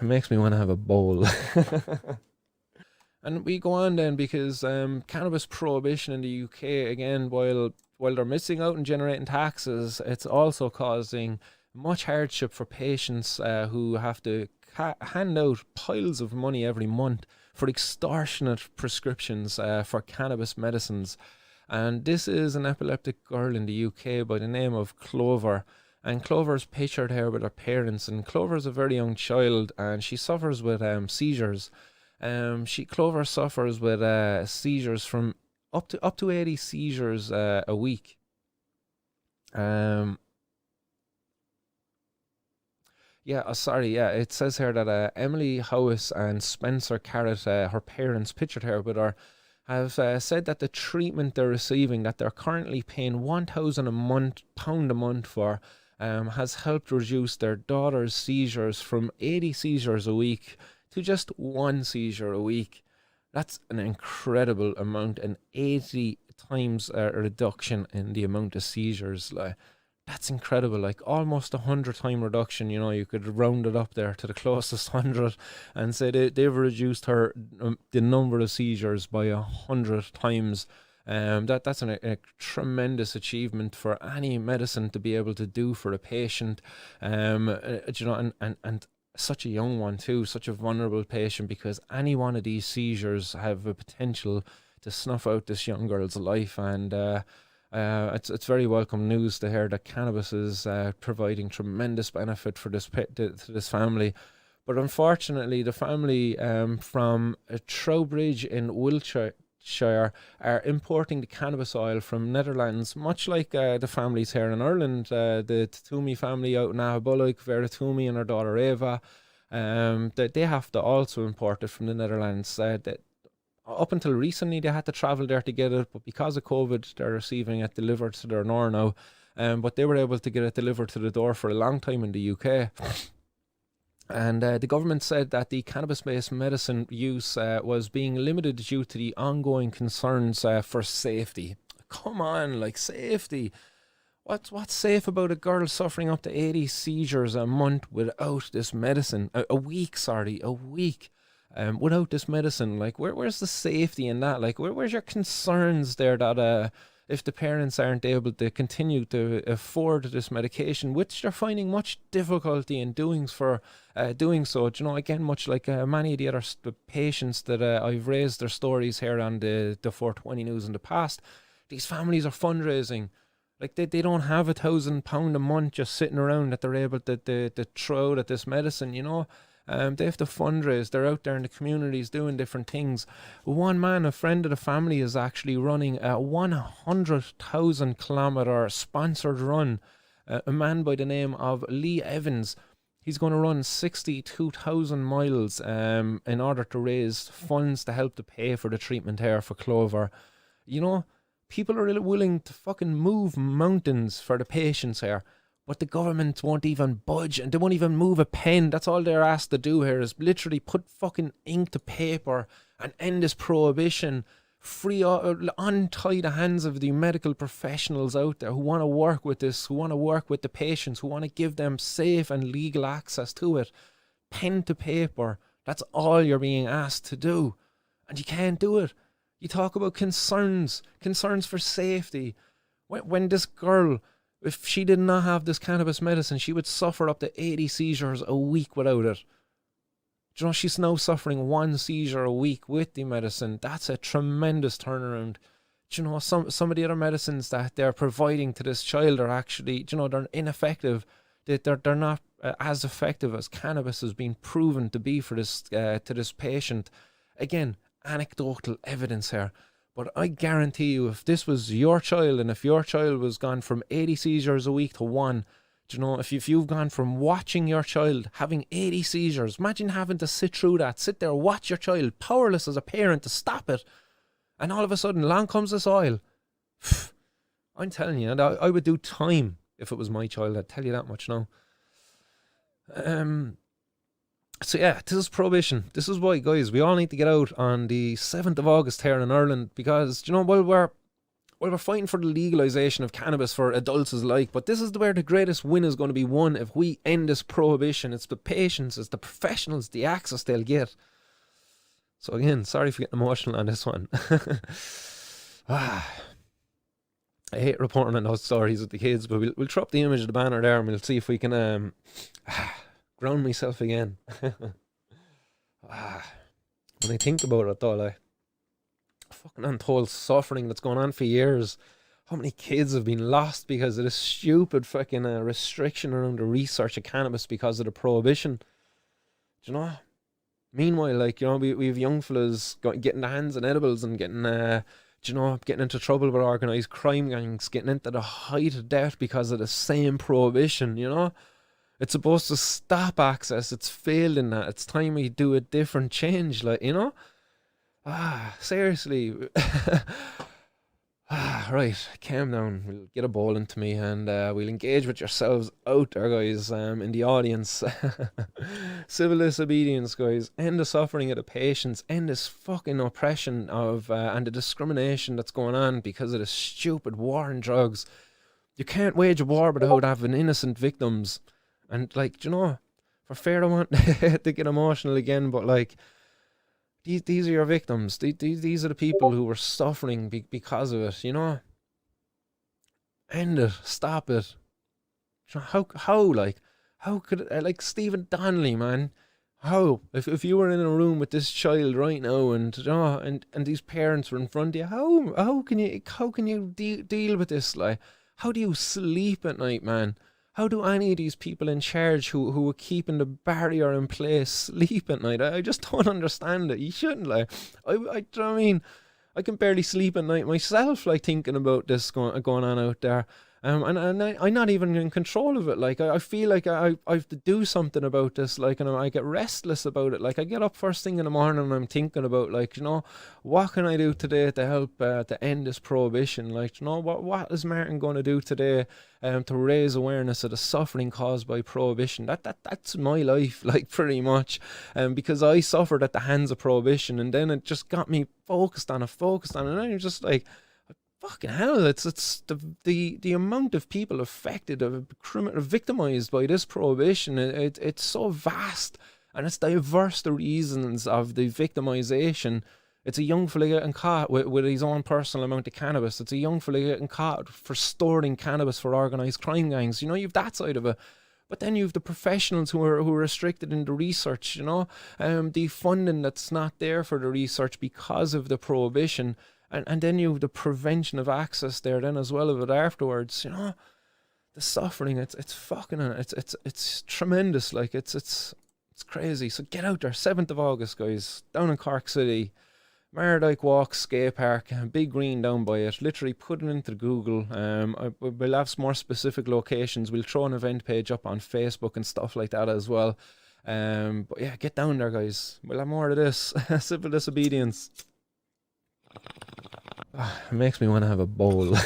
makes me want to have a bowl. And we go on then because cannabis prohibition in the UK, again, while they're missing out on generating taxes, it's also causing much hardship for patients who have to hand out piles of money every month for extortionate prescriptions for cannabis medicines. And this is an epileptic girl in the UK by the name of Clover. And Clover's pictured here with her parents. And Clover's a very young child, and she suffers with seizures. Clover suffers with seizures from up to 80 seizures a week. It says here that Emily Howes and Spencer Carrott, her parents pictured here with her, have said that the treatment they're receiving, that they're currently paying £1,000 a month for, has helped reduce their daughter's seizures from 80 seizures a week to just 1 seizure a week. That's an incredible amount, an 80 times reduction in the amount of seizures. That's incredible, like almost 100-time reduction. You know, you could round it up there to the closest 100 and say they've reduced the number of seizures by 100 times. That's a tremendous achievement for any medicine to be able to do for a patient. And such a young one too, such a vulnerable patient, because any one of these seizures have a potential to snuff out this young girl's life. And it's very welcome news to hear that cannabis is providing tremendous benefit for this family. But unfortunately, the family from Trowbridge in Wiltshire are importing the cannabis oil from Netherlands, much like the families here in Ireland, the Toomey family out in Ahabulik, Vera Toomey and her daughter Eva, that they have to also import it from the Netherlands. Up until recently, they had to travel there to get it, but because of COVID, they're receiving it delivered to their door now. But they were able to get it delivered to the door for a long time in the UK. And the government said that the cannabis-based medicine use was being limited due to the ongoing concerns for safety. Come on, like, safety. What's safe about a girl suffering up to 80 seizures a month without this medicine? A week. Without this medicine, like, where's the safety in that? Like, where's your concerns there that if the parents aren't able to continue to afford this medication, which they're finding much difficulty in doing so, you know, again, much like many of the other patients that I've raised their stories here on the 420 News in the past, these families are fundraising. Like, they don't have £1,000 a month just sitting around that they're able to throw out at this medicine, you know. They have to fundraise. They're out there in the communities doing different things. One man, a friend of the family, is actually running a 100,000 kilometer sponsored run. A man by the name of Lee Evans. He's going to run 62,000 miles in order to raise funds to help to pay for the treatment here for Clover. You know, people are really willing to fucking move mountains for the patients here. But the government won't even budge, and they won't even move a pen. That's all they're asked to do here, is literally put fucking ink to paper and end this prohibition. Untie the hands of the medical professionals out there who want to work with this, who want to work with the patients, who want to give them safe and legal access to it. Pen to paper. That's all you're being asked to do. And you can't do it. You talk about concerns for safety. When this girl, if she did not have this cannabis medicine, she would suffer up to 80 seizures a week without it. Do you know, she's now suffering 1 seizure a week with the medicine. That's a tremendous turnaround. Do you know, some of the other medicines that they're providing to this child are actually, do you know, they're ineffective. They're not as effective as cannabis has been proven to be for this to this patient. Again, anecdotal evidence here. But I guarantee you, if this was your child, and if your child was gone from 80 seizures a week to 1, do you know, if you've gone from watching your child having 80 seizures, imagine having to sit through that, sit there, watch your child, powerless as a parent to stop it, and all of a sudden, along comes this oil. I'm telling you, I would do time if it was my child, I'd tell you that much now. So yeah, this is prohibition. This is why, guys, we all need to get out on the 7th of August here in Ireland, because, you know, while Well, we're fighting for the legalization of cannabis for adults alike, but this is where the greatest win is going to be won if we end this prohibition. It's the patients, it's the professionals, the access they'll get. So again, sorry for getting emotional on this one. I hate reporting on those stories with the kids, but we'll throw up the image of the banner there and we'll see if we can ground myself again. When I think about it though, like, fucking untold suffering that's going on for years. How many kids have been lost because of this stupid fucking restriction around the research of cannabis because of the prohibition? Do you know? Meanwhile, like, you know, we have young fellas getting their hands on edibles and getting, you know, getting into trouble with organised crime gangs, getting into the height of death because of the same prohibition, you know? It's supposed to stop access. It's failed in that. It's time we do a different change, like, you know? Seriously. Right, calm down. We'll get a ball into me and we'll engage with yourselves out there, guys, in the audience. Civil disobedience, guys. End the suffering of the patients. End this fucking oppression of and the discrimination that's going on because of the stupid war on drugs. You can't wage a war without having innocent victims. And, like, you know, for fair, I want to get emotional again, but, like, these are your victims. These are the people who were suffering because of it, you know? End it. Stop it. How could it, like, Stephen Donnelly, man? How? If you were in a room with this child right now and, you know, and these parents were in front of you, how can you deal with this? Like, how do you sleep at night, man? How do any of these people in charge who are keeping the barrier in place sleep at night? I just don't understand it. You shouldn't, like. Do you know what I mean? I can barely sleep at night myself, like, thinking about this going on out there. And I'm not even in control of it. Like, I feel like I have to do something about this. Like, and I get restless about it. Like, I get up first thing in the morning and I'm thinking about, like, you know, what can I do today to help to end this prohibition? Like, you know, what is Martin going to do today to raise awareness of the suffering caused by prohibition? That's my life, like, pretty much. Because I suffered at the hands of prohibition, and then it just got me focused on it, and I'm just like, fucking hell, it's the amount of people affected, victimized by this prohibition. It's so vast, and it's diverse, the reasons of the victimization. It's a young fella getting caught with his own personal amount of cannabis. It's a young fella getting caught for storing cannabis for organised crime gangs. You know, you've that side of it. But then you have the professionals who are restricted in the research, you know, the funding that's not there for the research because of the prohibition. And then you have the prevention of access there then as well of it afterwards, you know. The suffering, it's fucking, it's tremendous, like, it's crazy. So get out there, 7th of August, guys, down in Cork City, Mardyke Walk Skate Park, big green down by it. Literally put it into Google. We'll have some more specific locations. We'll throw an event page up on Facebook and stuff like that as well. But yeah, get down there, guys. We'll have more of this. Civil disobedience. It makes me want to have a bowl.